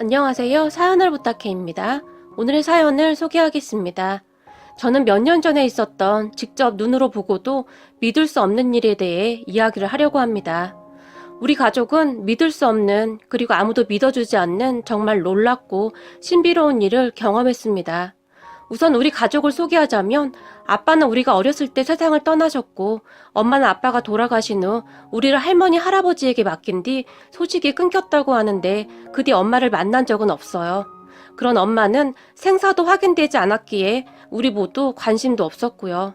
안녕하세요. 사연을 부탁해입니다. 오늘의 사연을 소개하겠습니다. 저는 몇 년 전에 있었던 직접 눈으로 보고도 믿을 수 없는 일에 대해 이야기를 하려고 합니다. 우리 가족은 믿을 수 없는, 그리고 아무도 믿어주지 않는 정말 놀랍고 신비로운 일을 경험했습니다. 우선 우리 가족을 소개하자면, 아빠는 우리가 어렸을 때 세상을 떠나셨고, 엄마는 아빠가 돌아가신 후 우리를 할머니 할아버지에게 맡긴 뒤 소식이 끊겼다고 하는데, 그 뒤 엄마를 만난 적은 없어요. 그런 엄마는 생사도 확인되지 않았기에 우리 모두 관심도 없었고요.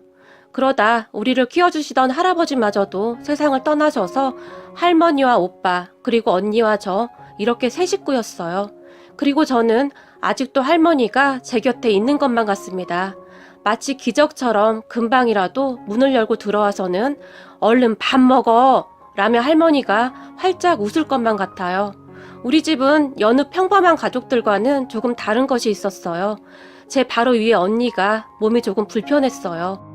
그러다 우리를 키워주시던 할아버지마저도 세상을 떠나셔서 할머니와 오빠, 그리고 언니와 저, 이렇게 세 식구였어요. 그리고 저는 아직도 할머니가 제 곁에 있는 것만 같습니다. 마치 기적처럼 금방이라도 문을 열고 들어와서는 얼른 밥 먹어! 라며 할머니가 활짝 웃을 것만 같아요. 우리 집은 여느 평범한 가족들과는 조금 다른 것이 있었어요. 제 바로 위에 언니가 몸이 조금 불편했어요.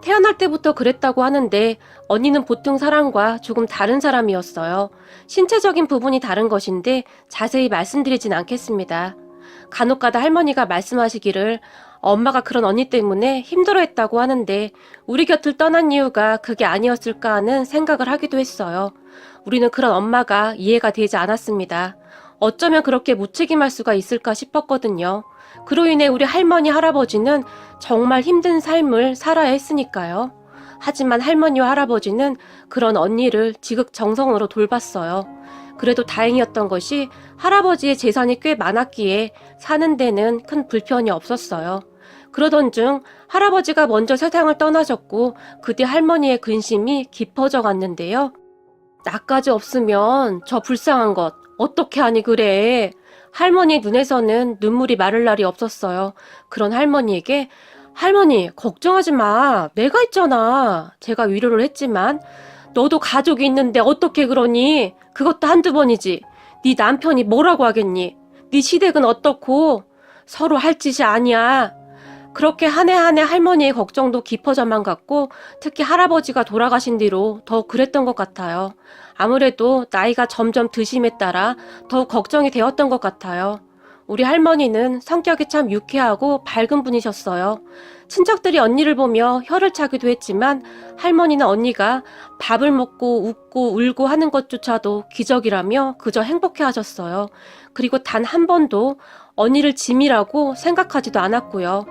태어날 때부터 그랬다고 하는데 언니는 보통 사람과 조금 다른 사람이었어요. 신체적인 부분이 다른 것인데 자세히 말씀드리진 않겠습니다. 간혹가다 할머니가 말씀하시기를 엄마가 그런 언니 때문에 힘들어했다고 하는데 우리 곁을 떠난 이유가 그게 아니었을까 하는 생각을 하기도 했어요. 우리는 그런 엄마가 이해가 되지 않았습니다. 어쩌면 그렇게 무책임할 수가 있을까 싶었거든요. 그로 인해 우리 할머니, 할아버지는 정말 힘든 삶을 살아야 했으니까요. 하지만 할머니와 할아버지는 그런 언니를 지극정성으로 돌봤어요. 그래도 다행이었던 것이 할아버지의 재산이 꽤 많았기에 사는 데는 큰 불편이 없었어요. 그러던 중 할아버지가 먼저 세상을 떠나셨고 그 뒤 할머니의 근심이 깊어져 갔는데요. 나까지 없으면 저 불쌍한 것 어떻게 하니 그래. 할머니 눈에서는 눈물이 마를 날이 없었어요. 그런 할머니에게 할머니 걱정하지 마. 내가 있잖아. 제가 위로를 했지만 너도 가족이 있는데 어떻게 그러니? 그것도 한두 번이지. 네 남편이 뭐라고 하겠니? 네 시댁은 어떻고? 서로 할 짓이 아니야. 그렇게 한 해 한 해 할머니의 걱정도 깊어져만 갔고 특히 할아버지가 돌아가신 뒤로 더 그랬던 것 같아요. 아무래도 나이가 점점 드심에 따라 더욱 걱정이 되었던 것 같아요. 우리 할머니는 성격이 참 유쾌하고 밝은 분이셨어요. 친척들이 언니를 보며 혀를 차기도 했지만 할머니는 언니가 밥을 먹고 웃고 울고 하는 것조차도 기적이라며 그저 행복해 하셨어요. 그리고 단 한 번도 언니를 짐이라고 생각하지도 않았고요.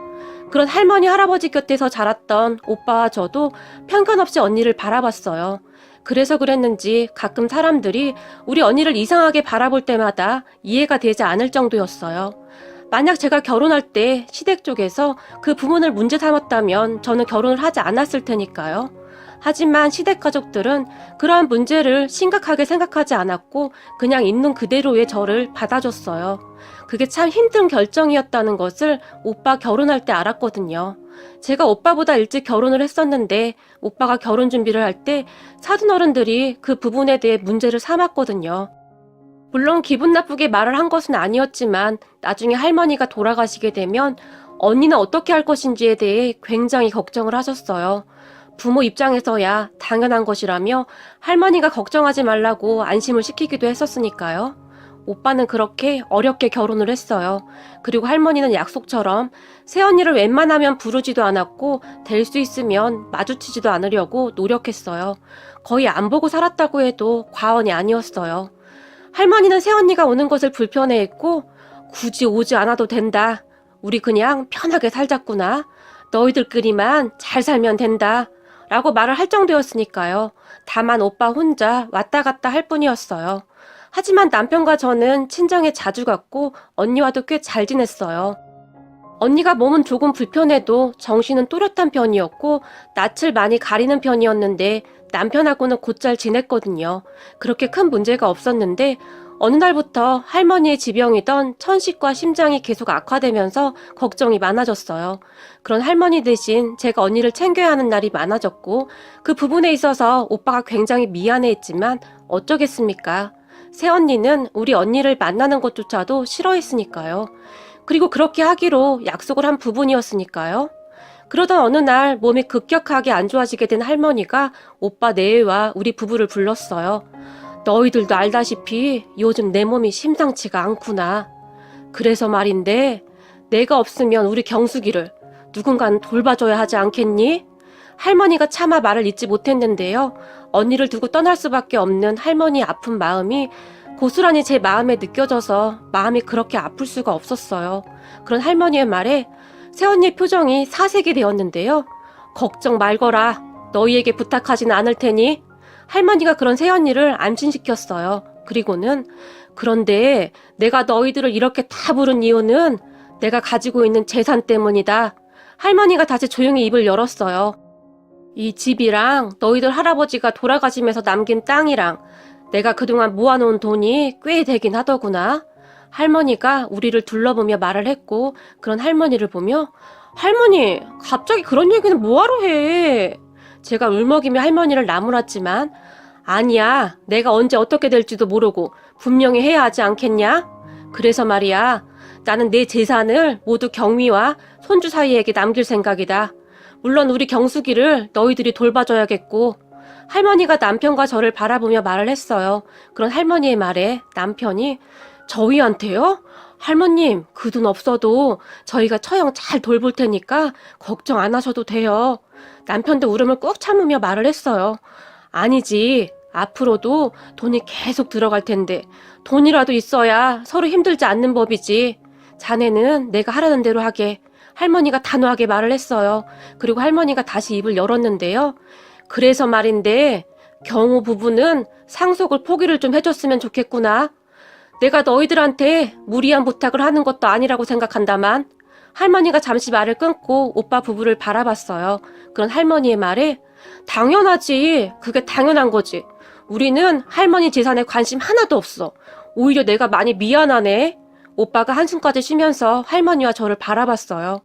그런 할머니, 할아버지 곁에서 자랐던 오빠와 저도 편견 없이 언니를 바라봤어요. 그래서 그랬는지 가끔 사람들이 우리 언니를 이상하게 바라볼 때마다 이해가 되지 않을 정도였어요. 만약 제가 결혼할 때 시댁 쪽에서 그 부분을 문제 삼았다면 저는 결혼을 하지 않았을 테니까요. 하지만 시댁 가족들은 그러한 문제를 심각하게 생각하지 않았고 그냥 있는 그대로의 저를 받아줬어요. 그게 참 힘든 결정이었다는 것을 오빠 결혼할 때 알았거든요. 제가 오빠보다 일찍 결혼을 했었는데 오빠가 결혼 준비를 할 때 사돈어른들이 그 부분에 대해 문제를 삼았거든요. 물론 기분 나쁘게 말을 한 것은 아니었지만 나중에 할머니가 돌아가시게 되면 언니는 어떻게 할 것인지에 대해 굉장히 걱정을 하셨어요. 부모 입장에서야 당연한 것이라며 할머니가 걱정하지 말라고 안심을 시키기도 했었으니까요. 오빠는 그렇게 어렵게 결혼을 했어요. 그리고 할머니는 약속처럼 새언니를 웬만하면 부르지도 않았고 될 수 있으면 마주치지도 않으려고 노력했어요. 거의 안 보고 살았다고 해도 과언이 아니었어요. 할머니는 새언니가 오는 것을 불편해했고 굳이 오지 않아도 된다. 우리 그냥 편하게 살자꾸나. 너희들끼리만 잘 살면 된다. 라고 말을 할 정도였으니까요. 다만 오빠 혼자 왔다 갔다 할 뿐이었어요. 하지만 남편과 저는 친정에 자주 갔고 언니와도 꽤 잘 지냈어요. 언니가 몸은 조금 불편해도 정신은 또렷한 편이었고 낯을 많이 가리는 편이었는데 남편하고는 곧잘 지냈거든요. 그렇게 큰 문제가 없었는데 어느 날부터 할머니의 지병이던 천식과 심장이 계속 악화되면서 걱정이 많아졌어요. 그런 할머니 대신 제가 언니를 챙겨야 하는 날이 많아졌고 그 부분에 있어서 오빠가 굉장히 미안해했지만 어쩌겠습니까? 새언니는 우리 언니를 만나는 것조차도 싫어했으니까요. 그리고 그렇게 하기로 약속을 한 부분이었으니까요. 그러던 어느 날 몸이 급격하게 안 좋아지게 된 할머니가 오빠 내외와 우리 부부를 불렀어요. 너희들도 알다시피 요즘 내 몸이 심상치가 않구나. 그래서 말인데 내가 없으면 우리 경숙이를 누군가는 돌봐줘야 하지 않겠니? 할머니가 차마 말을 잇지 못했는데요. 언니를 두고 떠날 수밖에 없는 할머니의 아픈 마음이 고스란히 제 마음에 느껴져서 마음이 그렇게 아플 수가 없었어요. 그런 할머니의 말에 새언니의 표정이 사색이 되었는데요. 걱정 말거라. 너희에게 부탁하지는 않을 테니. 할머니가 그런 새언니를 안심시켰어요. 그리고는 그런데 내가 너희들을 이렇게 다 부른 이유는 내가 가지고 있는 재산 때문이다. 할머니가 다시 조용히 입을 열었어요. 이 집이랑 너희들 할아버지가 돌아가시면서 남긴 땅이랑 내가 그동안 모아놓은 돈이 꽤 되긴 하더구나. 할머니가 우리를 둘러보며 말을 했고 그런 할머니를 보며 할머니, 갑자기 그런 얘기는 뭐하러 해? 제가 울먹이며 할머니를 나무랐지만 아니야, 내가 언제 어떻게 될지도 모르고 분명히 해야 하지 않겠냐? 그래서 말이야, 나는 내 재산을 모두 경미와 손주 사이에게 남길 생각이다. 물론 우리 경숙이를 너희들이 돌봐줘야겠고. 할머니가 남편과 저를 바라보며 말을 했어요. 그런 할머니의 말에 남편이 저희한테요? 할머님, 그 돈 없어도 저희가 처형 잘 돌볼 테니까 걱정 안 하셔도 돼요. 남편도 울음을 꾹 참으며 말을 했어요. 아니지, 앞으로도 돈이 계속 들어갈 텐데 돈이라도 있어야 서로 힘들지 않는 법이지. 자네는 내가 하라는 대로 하게. 할머니가 단호하게 말을 했어요. 그리고 할머니가 다시 입을 열었는데요. 그래서 말인데 경호 부부는 상속을 포기를 좀 해줬으면 좋겠구나. 내가 너희들한테 무리한 부탁을 하는 것도 아니라고 생각한다만. 할머니가 잠시 말을 끊고 오빠 부부를 바라봤어요. 그런 할머니의 말에 당연하지. 그게 당연한 거지. 우리는 할머니 재산에 관심 하나도 없어. 오히려 내가 많이 미안하네. 오빠가 한숨까지 쉬면서 할머니와 저를 바라봤어요.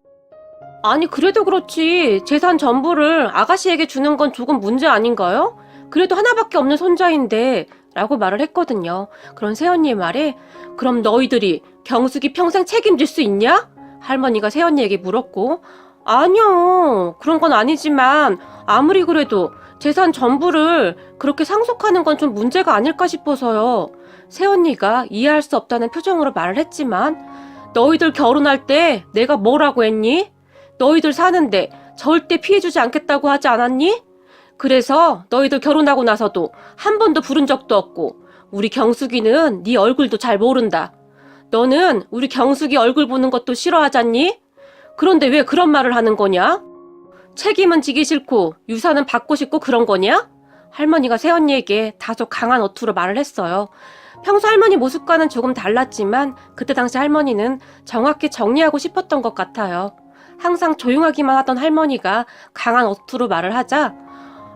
아니 그래도 그렇지. 재산 전부를 아가씨에게 주는 건 조금 문제 아닌가요? 그래도 하나밖에 없는 손자인데 라고 말을 했거든요. 그런 새언니의 말에 그럼 너희들이 경숙이 평생 책임질 수 있냐? 할머니가 새언니에게 물었고 아니요. 그런 건 아니지만 아무리 그래도 재산 전부를 그렇게 상속하는 건 좀 문제가 아닐까 싶어서요. 새언니가 이해할 수 없다는 표정으로 말을 했지만 너희들 결혼할 때 내가 뭐라고 했니? 너희들 사는데 절대 피해주지 않겠다고 하지 않았니? 그래서 너희들 결혼하고 나서도 한 번도 부른 적도 없고 우리 경숙이는 네 얼굴도 잘 모른다. 너는 우리 경숙이 얼굴 보는 것도 싫어하잖니? 그런데 왜 그런 말을 하는 거냐? 책임은 지기 싫고 유산은 받고 싶고 그런 거냐? 할머니가 새언니에게 다소 강한 어투로 말을 했어요. 평소 할머니 모습과는 조금 달랐지만 그때 당시 할머니는 정확히 정리하고 싶었던 것 같아요. 항상 조용하기만 하던 할머니가 강한 어투로 말을 하자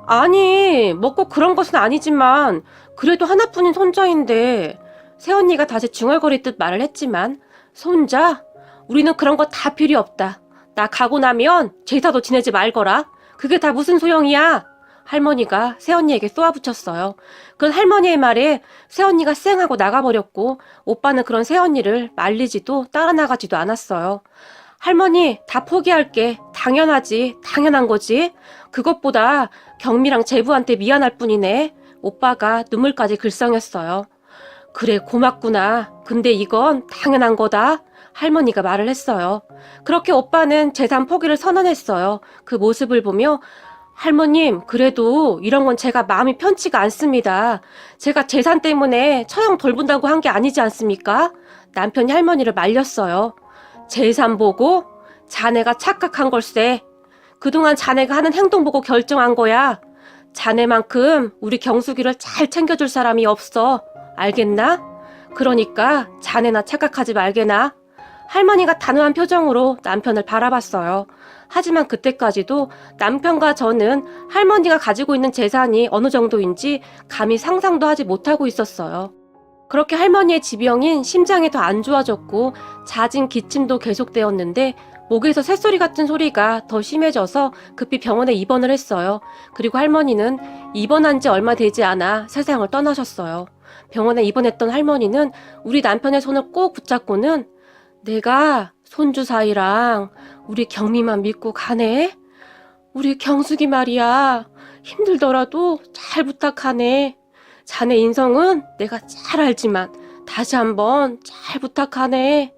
아니, 뭐 꼭 그런 것은 아니지만 그래도 하나뿐인 손자인데 새언니가 다시 중얼거리듯 말을 했지만 손자? 우리는 그런 거 다 필요 없다. 나 가고 나면 제사도 지내지 말거라. 그게 다 무슨 소용이야? 할머니가 새언니에게 쏘아붙였어요. 그런 할머니의 말에 새언니가 쌩하고 나가버렸고 오빠는 그런 새언니를 말리지도 따라 나가지도 않았어요. 할머니, 다 포기할게. 당연하지. 당연한 거지. 그것보다 경미랑 제부한테 미안할 뿐이네. 오빠가 눈물까지 글썽였어요. 그래, 고맙구나. 근데 이건 당연한 거다. 할머니가 말을 했어요. 그렇게 오빠는 재산 포기를 선언했어요. 그 모습을 보며 할머님, 그래도 이런 건 제가 마음이 편치가 않습니다. 제가 재산 때문에 처형 돌본다고 한 게 아니지 않습니까? 남편이 할머니를 말렸어요. 재산 보고? 자네가 착각한 걸세. 그동안 자네가 하는 행동 보고 결정한 거야. 자네만큼 우리 경숙이를 잘 챙겨줄 사람이 없어. 알겠나? 그러니까 자네나 착각하지 말게나. 할머니가 단호한 표정으로 남편을 바라봤어요. 하지만 그때까지도 남편과 저는 할머니가 가지고 있는 재산이 어느 정도인지 감히 상상도 하지 못하고 있었어요. 그렇게 할머니의 지병인 심장이 더 안 좋아졌고 잦은 기침도 계속되었는데 목에서 새소리 같은 소리가 더 심해져서 급히 병원에 입원을 했어요. 그리고 할머니는 입원한 지 얼마 되지 않아 세상을 떠나셨어요. 병원에 입원했던 할머니는 우리 남편의 손을 꼭 붙잡고는 내가 손주 사이랑 우리 경미만 믿고 가네. 우리 경숙이 말이야. 힘들더라도 잘 부탁하네. 자네 인성은 내가 잘 알지만 다시 한번 잘 부탁하네.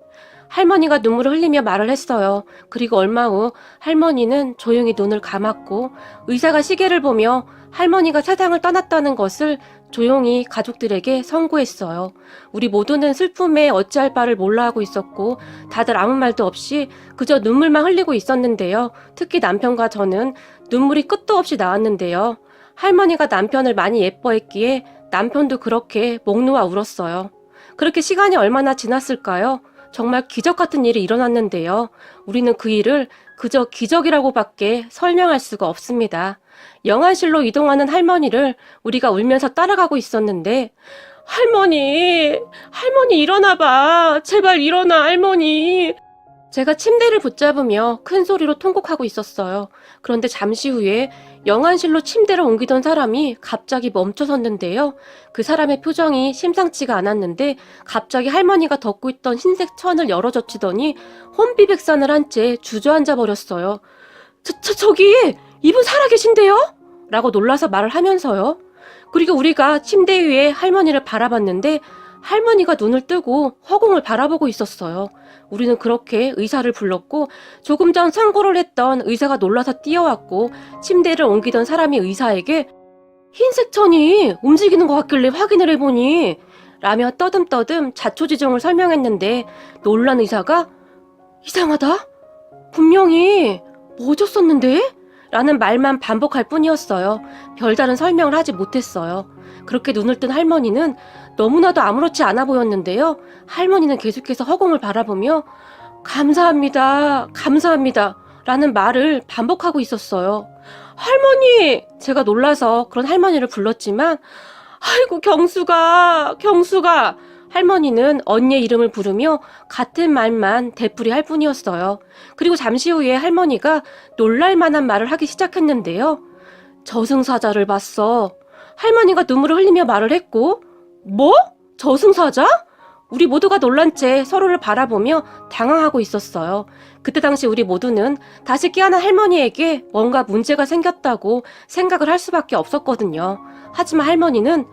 할머니가 눈물을 흘리며 말을 했어요. 그리고 얼마 후 할머니는 조용히 눈을 감았고 의사가 시계를 보며 할머니가 세상을 떠났다는 것을 조용히 가족들에게 선고했어요. 우리 모두는 슬픔에 어찌할 바를 몰라 하고 있었고 다들 아무 말도 없이 그저 눈물만 흘리고 있었는데요. 특히 남편과 저는 눈물이 끝도 없이 나왔는데요. 할머니가 남편을 많이 예뻐했기에 남편도 그렇게 목 놓아 울었어요. 그렇게 시간이 얼마나 지났을까요? 정말 기적 같은 일이 일어났는데요. 우리는 그 일을 그저 기적이라고밖에 설명할 수가 없습니다. 영안실로 이동하는 할머니를 우리가 울면서 따라가고 있었는데 할머니 일어나 봐. 제발 일어나 할머니. 제가 침대를 붙잡으며 큰 소리로 통곡하고 있었어요. 그런데 잠시 후에 영안실로 침대를 옮기던 사람이 갑자기 멈춰섰는데요. 그 사람의 표정이 심상치가 않았는데 갑자기 할머니가 덮고 있던 흰색 천을 열어젖히더니 혼비백산을 한 채 주저앉아 버렸어요. 저기 이분 살아계신데요? 라고 놀라서 말을 하면서요. 그리고 우리가 침대 위에 할머니를 바라봤는데 할머니가 눈을 뜨고 허공을 바라보고 있었어요. 우리는 그렇게 의사를 불렀고 조금 전 상고를 했던 의사가 놀라서 뛰어왔고 침대를 옮기던 사람이 의사에게 흰색 천이 움직이는 것 같길래 확인을 해보니 라며 떠듬떠듬 자초지종을 설명했는데 놀란 의사가 이상하다? 분명히 멎었었는데? 라는 말만 반복할 뿐이었어요. 별다른 설명을 하지 못했어요. 그렇게 눈을 뜬 할머니는 너무나도 아무렇지 않아 보였는데요. 할머니는 계속해서 허공을 바라보며 감사합니다, 감사합니다 라는 말을 반복하고 있었어요. 할머니! 제가 놀라서 그런 할머니를 불렀지만 아이고 경수가 할머니는 언니의 이름을 부르며 같은 말만 되풀이할 뿐이었어요. 그리고 잠시 후에 할머니가 놀랄만한 말을 하기 시작했는데요. 저승사자를 봤어. 할머니가 눈물을 흘리며 말을 했고 뭐? 저승사자? 우리 모두가 놀란 채 서로를 바라보며 당황하고 있었어요. 그때 당시 우리 모두는 다시 깨어난 할머니에게 뭔가 문제가 생겼다고 생각을 할 수밖에 없었거든요. 하지만 할머니는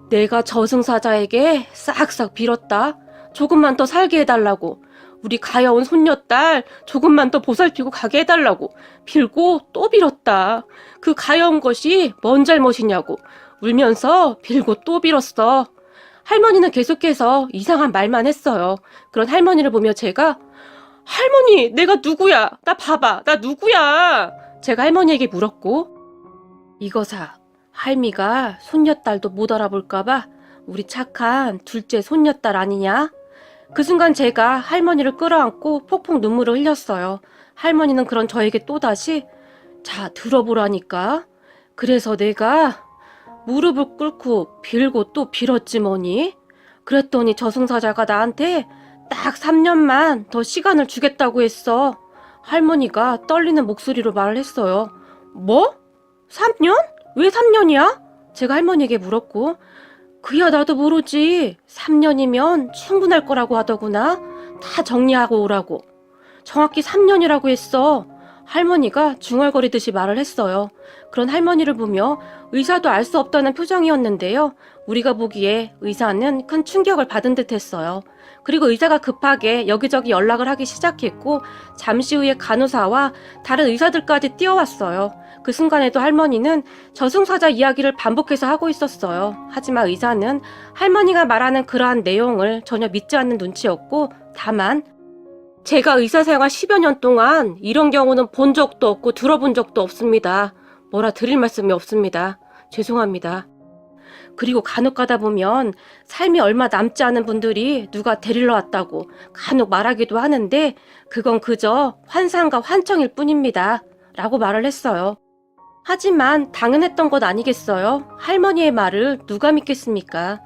내가 저승사자에게 싹싹 빌었다. 조금만 더 살게 해달라고. 우리 가여운 손녀딸 조금만 더 보살피고 가게 해달라고. 빌고 또 빌었다. 그 가여운 것이 뭔 잘못이냐고. 울면서 빌고 또 빌었어. 할머니는 계속해서 이상한 말만 했어요. 그런 할머니를 보며 제가 할머니 내가 누구야? 나 봐봐. 나 누구야? 제가 할머니에게 물었고 이거사 할미가 손녀딸도 못 알아볼까봐 우리 착한 둘째 손녀딸 아니냐? 그 순간 제가 할머니를 끌어안고 폭폭 눈물을 흘렸어요. 할머니는 그런 저에게 또다시 자 들어보라니까. 그래서 내가 무릎을 꿇고 빌고 또 빌었지 뭐니. 그랬더니 저승사자가 나한테 딱 3년만 더 시간을 주겠다고 했어. 할머니가 떨리는 목소리로 말을 했어요. 뭐? 3년? 왜 3년이야? 제가 할머니에게 물었고 그야 나도 모르지. 3년이면 충분할 거라고 하더구나. 다 정리하고 오라고. 정확히 3년이라고 했어. 할머니가 중얼거리듯이 말을 했어요. 그런 할머니를 보며 의사도 알 수 없다는 표정이었는데요. 우리가 보기에 의사는 큰 충격을 받은 듯 했어요. 그리고 의사가 급하게 여기저기 연락을 하기 시작했고 잠시 후에 간호사와 다른 의사들까지 뛰어왔어요. 그 순간에도 할머니는 저승사자 이야기를 반복해서 하고 있었어요. 하지만 의사는 할머니가 말하는 그러한 내용을 전혀 믿지 않는 눈치였고 다만 제가 의사생활 10여 년 동안 이런 경우는 본 적도 없고 들어본 적도 없습니다. 뭐라 드릴 말씀이 없습니다. 죄송합니다. 그리고 간혹 가다 보면 삶이 얼마 남지 않은 분들이 누가 데리러 왔다고 간혹 말하기도 하는데 그건 그저 환상과 환청일 뿐입니다. 라고 말을 했어요. 하지만 당연했던 것 아니겠어요? 할머니의 말을 누가 믿겠습니까?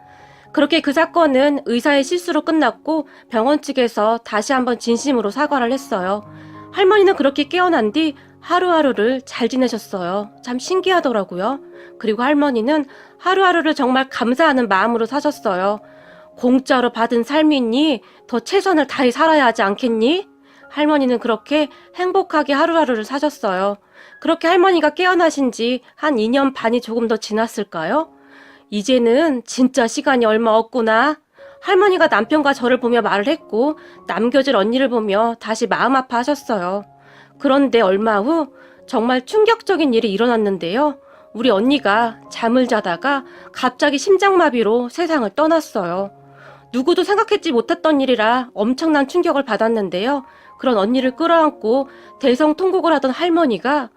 그렇게 그 사건은 의사의 실수로 끝났고 병원 측에서 다시 한번 진심으로 사과를 했어요. 할머니는 그렇게 깨어난 뒤 하루하루를 잘 지내셨어요. 참 신기하더라고요. 그리고 할머니는 하루하루를 정말 감사하는 마음으로 사셨어요. 공짜로 받은 삶이니 더 최선을 다해 살아야 하지 않겠니? 할머니는 그렇게 행복하게 하루하루를 사셨어요. 그렇게 할머니가 깨어나신 지 한 2년 반이 조금 더 지났을까요? 이제는 진짜 시간이 얼마 없구나. 할머니가 남편과 저를 보며 말을 했고 남겨질 언니를 보며 다시 마음 아파하셨어요. 그런데 얼마 후 정말 충격적인 일이 일어났는데요. 우리 언니가 잠을 자다가 갑자기 심장마비로 세상을 떠났어요. 누구도 생각했지 못했던 일이라 엄청난 충격을 받았는데요. 그런 언니를 끌어안고 대성통곡을 하던 할머니가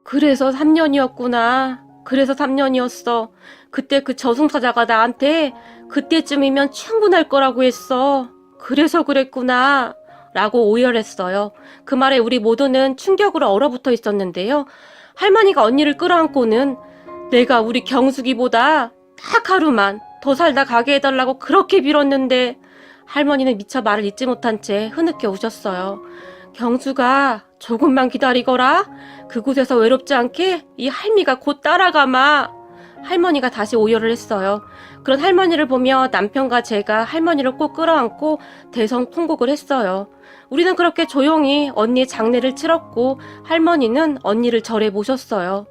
그래서 3년이었구나. 그래서 3년이었어. 그때 그 저승사자가 나한테 그때쯤이면 충분할 거라고 했어. 그래서 그랬구나. 라고 오열했어요. 그 말에 우리 모두는 충격으로 얼어붙어 있었는데요. 할머니가 언니를 끌어안고는 내가 우리 경숙이보다 딱 하루만 더 살다 가게 해달라고 그렇게 빌었는데 할머니는 미처 말을 잇지 못한 채 흐느껴 우셨어요. 경숙아, 조금만 기다리거라. 그곳에서 외롭지 않게 이 할미가 곧 따라가마. 할머니가 다시 오열을 했어요. 그런 할머니를 보며 남편과 제가 할머니를 꼭 끌어안고 대성통곡을 했어요. 우리는 그렇게 조용히 언니의 장례를 치렀고 할머니는 언니를 절에 모셨어요.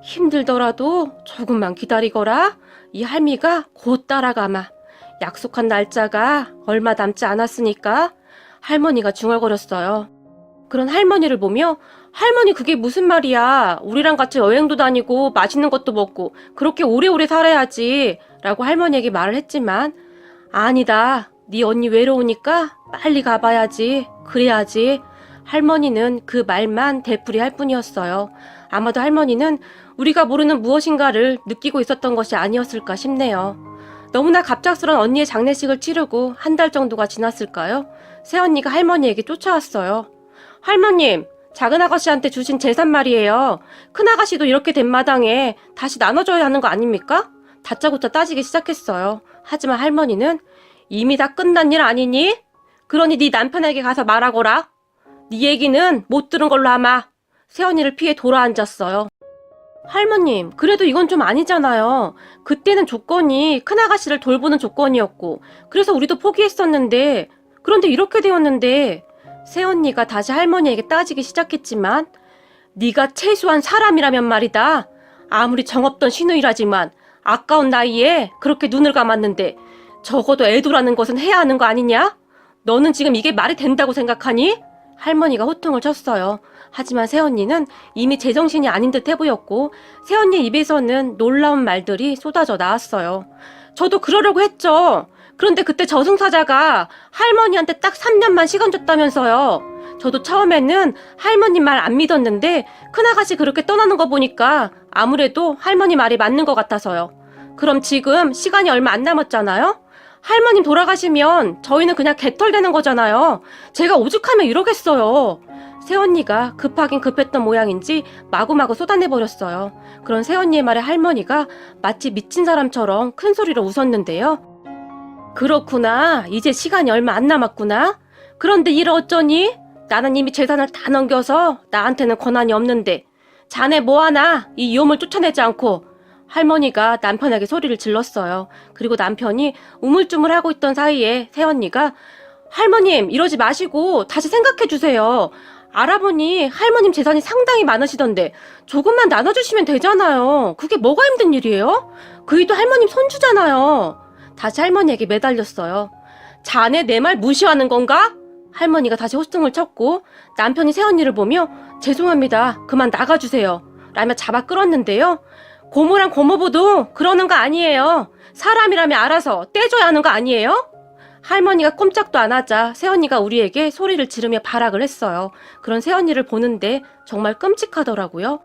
힘들더라도 조금만 기다리거라. 이 할미가 곧 따라가마. 약속한 날짜가 얼마 남지 않았으니까. 할머니가 중얼거렸어요. 그런 할머니를 보며 할머니 그게 무슨 말이야. 우리랑 같이 여행도 다니고 맛있는 것도 먹고 그렇게 오래오래 살아야지 라고 할머니에게 말을 했지만 아니다. 네 언니 외로우니까 빨리 가봐야지. 그래야지. 할머니는 그 말만 되풀이할 뿐이었어요. 아마도 할머니는 우리가 모르는 무엇인가를 느끼고 있었던 것이 아니었을까 싶네요. 너무나 갑작스런 언니의 장례식을 치르고 한 달 정도가 지났을까요? 새언니가 할머니에게 쫓아왔어요. 할머님, 작은 아가씨한테 주신 재산 말이에요. 큰 아가씨도 이렇게 된 마당에 다시 나눠줘야 하는 거 아닙니까? 다짜고짜 따지기 시작했어요. 하지만 할머니는 이미 다 끝난 일 아니니? 그러니 네 남편에게 가서 말하거라. 네 얘기는 못 들은 걸로 아마. 새언니를 피해 돌아앉았어요. 할머님, 그래도 이건 좀 아니잖아요. 그때는 조건이 큰아가씨를 돌보는 조건이었고 그래서 우리도 포기했었는데 그런데 이렇게 되었는데 새언니가 다시 할머니에게 따지기 시작했지만 네가 최소한 사람이라면 말이다. 아무리 정없던 시누이라지만 아까운 나이에 그렇게 눈을 감았는데 적어도 애도라는 것은 해야 하는 거 아니냐? 너는 지금 이게 말이 된다고 생각하니? 할머니가 호통을 쳤어요. 하지만 새언니는 이미 제정신이 아닌 듯 해보였고 새언니 입에서는 놀라운 말들이 쏟아져 나왔어요. 저도 그러려고 했죠. 그런데 그때 저승사자가 할머니한테 딱 3년만 시간 줬다면서요. 저도 처음에는 할머니 말 안 믿었는데 큰아가씨 그렇게 떠나는 거 보니까 아무래도 할머니 말이 맞는 것 같아서요. 그럼 지금 시간이 얼마 안 남았잖아요? 할머님 돌아가시면 저희는 그냥 개털되는 거잖아요. 제가 오죽하면 이러겠어요. 새언니가 급하긴 급했던 모양인지 마구마구 쏟아내버렸어요. 그런 새언니의 말에 할머니가 마치 미친 사람처럼 큰 소리로 웃었는데요. 그렇구나. 이제 시간이 얼마 안 남았구나. 그런데 이를 어쩌니? 나는 이미 재산을 다 넘겨서 나한테는 권한이 없는데 자네 뭐하나 이 위험을 쫓아내지 않고. 할머니가 남편에게 소리를 질렀어요. 그리고 남편이 우물쭈물하고 있던 사이에 새언니가 할머님 이러지 마시고 다시 생각해주세요. 알아보니 할머님 재산이 상당히 많으시던데 조금만 나눠주시면 되잖아요. 그게 뭐가 힘든 일이에요? 그이도 할머님 손주잖아요. 다시 할머니에게 매달렸어요. 자네 내 말 무시하는 건가? 할머니가 다시 호통을 쳤고 남편이 새언니를 보며 죄송합니다. 그만 나가주세요. 라며 잡아 끌었는데요. 고모랑 고모부도 그러는 거 아니에요. 사람이라면 알아서 떼줘야 하는 거 아니에요? 할머니가 꼼짝도 안 하자 새언니가 우리에게 소리를 지르며 발악을 했어요. 그런 새언니를 보는데 정말 끔찍하더라고요.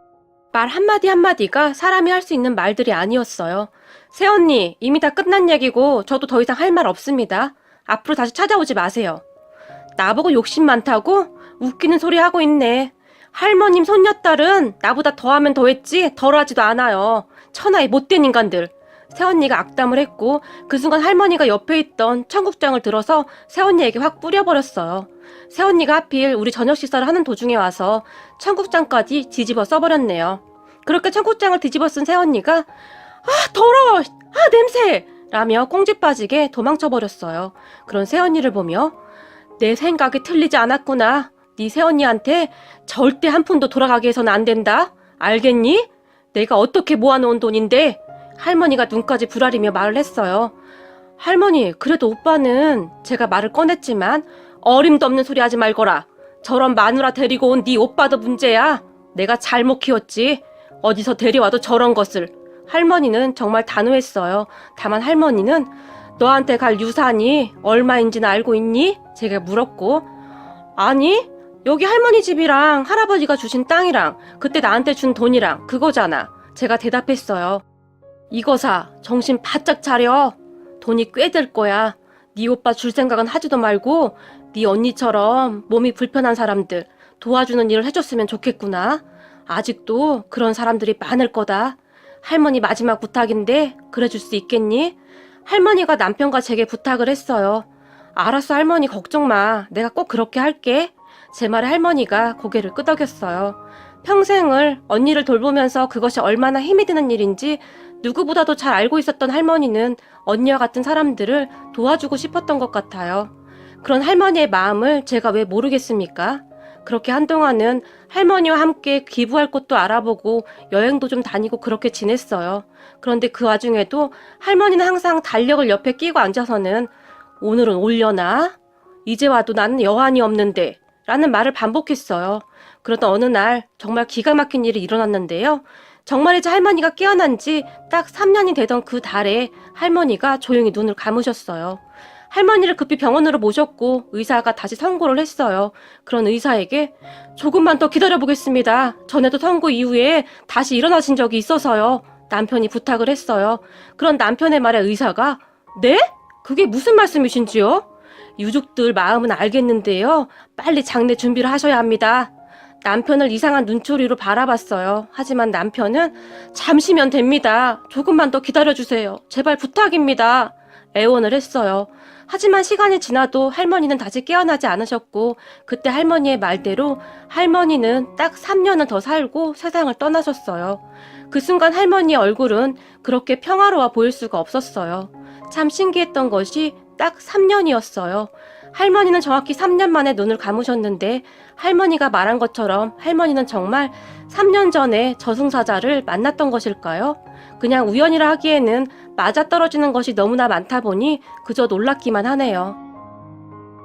말 한마디 한마디가 사람이 할 수 있는 말들이 아니었어요. 새언니, 이미 다 끝난 얘기고 저도 더 이상 할 말 없습니다. 앞으로 다시 찾아오지 마세요. 나보고 욕심 많다고? 웃기는 소리 하고 있네. 할머님 손녀딸은 나보다 더하면 더했지 덜하지도 않아요. 천하의 못된 인간들. 새언니가 악담을 했고 그 순간 할머니가 옆에 있던 청국장을 들어서 새언니에게 확 뿌려버렸어요. 새언니가 하필 우리 저녁 식사를 하는 도중에 와서 청국장까지 뒤집어 써버렸네요. 그렇게 청국장을 뒤집어 쓴 새언니가 아 더러워! 아 냄새! 라며 꽁지 빠지게 도망쳐버렸어요. 그런 새언니를 보며 내 생각이 틀리지 않았구나. 네 새언니한테 절대 한 푼도 돌아가게 해서는 안 된다. 알겠니? 내가 어떻게 모아놓은 돈인데 할머니가 눈까지 부라리며 말을 했어요. 할머니, 그래도 오빠는 제가 말을 꺼냈지만 어림도 없는 소리 하지 말거라. 저런 마누라 데리고 온 네 오빠도 문제야. 내가 잘못 키웠지. 어디서 데려와도 저런 것을. 할머니는 정말 단호했어요. 다만 할머니는 너한테 갈 유산이 얼마인지는 알고 있니? 제가 물었고 아니, 여기 할머니 집이랑 할아버지가 주신 땅이랑 그때 나한테 준 돈이랑 그거잖아. 제가 대답했어요. 이거사, 정신 바짝 차려. 돈이 꽤 될 거야. 네 오빠 줄 생각은 하지도 말고 네 언니처럼 몸이 불편한 사람들 도와주는 일을 해줬으면 좋겠구나. 아직도 그런 사람들이 많을 거다. 할머니 마지막 부탁인데 그래줄 수 있겠니? 할머니가 남편과 제게 부탁을 했어요. 알았어 할머니 걱정 마. 내가 꼭 그렇게 할게. 제 말에 할머니가 고개를 끄덕였어요. 평생을 언니를 돌보면서 그것이 얼마나 힘이 드는 일인지 누구보다도 잘 알고 있었던 할머니는 언니와 같은 사람들을 도와주고 싶었던 것 같아요. 그런 할머니의 마음을 제가 왜 모르겠습니까? 그렇게 한동안은 할머니와 함께 기부할 곳도 알아보고 여행도 좀 다니고 그렇게 지냈어요. 그런데 그 와중에도 할머니는 항상 달력을 옆에 끼고 앉아서는 오늘은 올려나? 이제 와도 나는 여한이 없는데 라는 말을 반복했어요. 그러던 어느 날 정말 기가 막힌 일이 일어났는데요. 정말이지 할머니가 깨어난 지 딱 3년이 되던 그 달에 할머니가 조용히 눈을 감으셨어요. 할머니를 급히 병원으로 모셨고 의사가 다시 선고를 했어요. 그런 의사에게 조금만 더 기다려보겠습니다. 전에도 선고 이후에 다시 일어나신 적이 있어서요. 남편이 부탁을 했어요. 그런 남편의 말에 의사가 네? 그게 무슨 말씀이신지요? 유족들 마음은 알겠는데요. 빨리 장례 준비를 하셔야 합니다. 남편을 이상한 눈초리로 바라봤어요. 하지만 남편은 잠시면 됩니다. 조금만 더 기다려주세요. 제발 부탁입니다. 애원을 했어요. 하지만 시간이 지나도 할머니는 다시 깨어나지 않으셨고 그때 할머니의 말대로 할머니는 딱 3년을 더 살고 세상을 떠나셨어요. 그 순간 할머니의 얼굴은 그렇게 평화로워 보일 수가 없었어요. 참 신기했던 것이 딱 3년이었어요. 할머니는 정확히 3년 만에 눈을 감으셨는데 할머니가 말한 것처럼 할머니는 정말 3년 전에 저승사자를 만났던 것일까요? 그냥 우연이라 하기에는 맞아떨어지는 것이 너무나 많다 보니 그저 놀랍기만 하네요.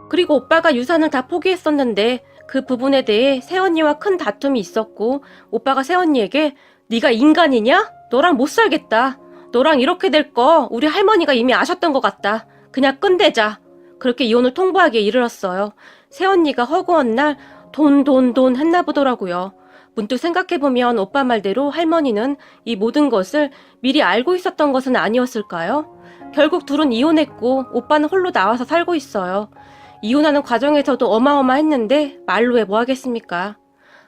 그리고 오빠가 유산을 다 포기했었는데 그 부분에 대해 새언니와 큰 다툼이 있었고 오빠가 새언니에게 네가 인간이냐? 너랑 못 살겠다. 너랑 이렇게 될 거 우리 할머니가 이미 아셨던 것 같다. 그냥 끝내자. 그렇게 이혼을 통보하기에 이르렀어요. 새언니가 허구한 날 돈 했나 보더라고요. 문득 생각해보면 오빠 말대로 할머니는 이 모든 것을 미리 알고 있었던 것은 아니었을까요? 결국 둘은 이혼했고 오빠는 홀로 나와서 살고 있어요. 이혼하는 과정에서도 어마어마했는데 말로 해 뭐 하겠습니까?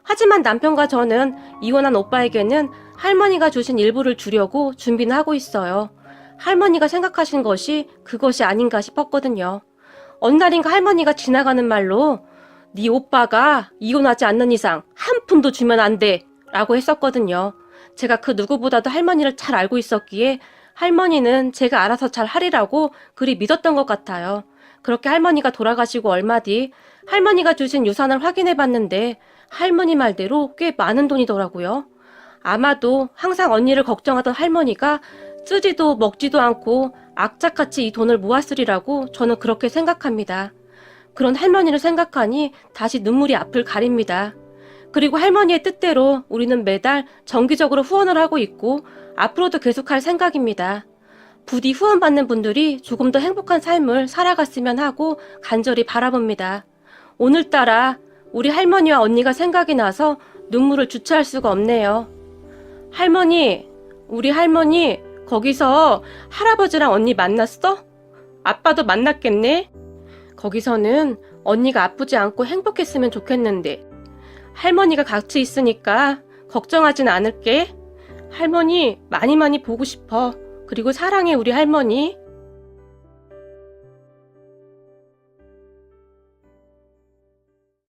하지만 남편과 저는 이혼한 오빠에게는 할머니가 주신 일부를 주려고 준비는 하고 있어요. 할머니가 생각하신 것이 그것이 아닌가 싶었거든요. 어느 날인가 할머니가 지나가는 말로 네 오빠가 이혼하지 않는 이상 한 푼도 주면 안 돼 라고 했었거든요. 제가 그 누구보다도 할머니를 잘 알고 있었기에 할머니는 제가 알아서 잘 하리라고 그리 믿었던 것 같아요. 그렇게 할머니가 돌아가시고 얼마 뒤 할머니가 주신 유산을 확인해 봤는데 할머니 말대로 꽤 많은 돈이더라고요. 아마도 항상 언니를 걱정하던 할머니가 쓰지도 먹지도 않고 악착같이 이 돈을 모았으리라고 저는 그렇게 생각합니다. 그런 할머니를 생각하니 다시 눈물이 앞을 가립니다. 그리고 할머니의 뜻대로 우리는 매달 정기적으로 후원을 하고 있고 앞으로도 계속할 생각입니다. 부디 후원받는 분들이 조금 더 행복한 삶을 살아갔으면 하고 간절히 바라봅니다. 오늘따라 우리 할머니와 언니가 생각이 나서 눈물을 주체할 수가 없네요. 할머니, 우리 할머니 거기서 할아버지랑 언니 만났어? 아빠도 만났겠네? 거기서는 언니가 아프지 않고 행복했으면 좋겠는데 할머니가 같이 있으니까 걱정하진 않을게. 할머니 많이 보고 싶어. 그리고 사랑해 우리 할머니.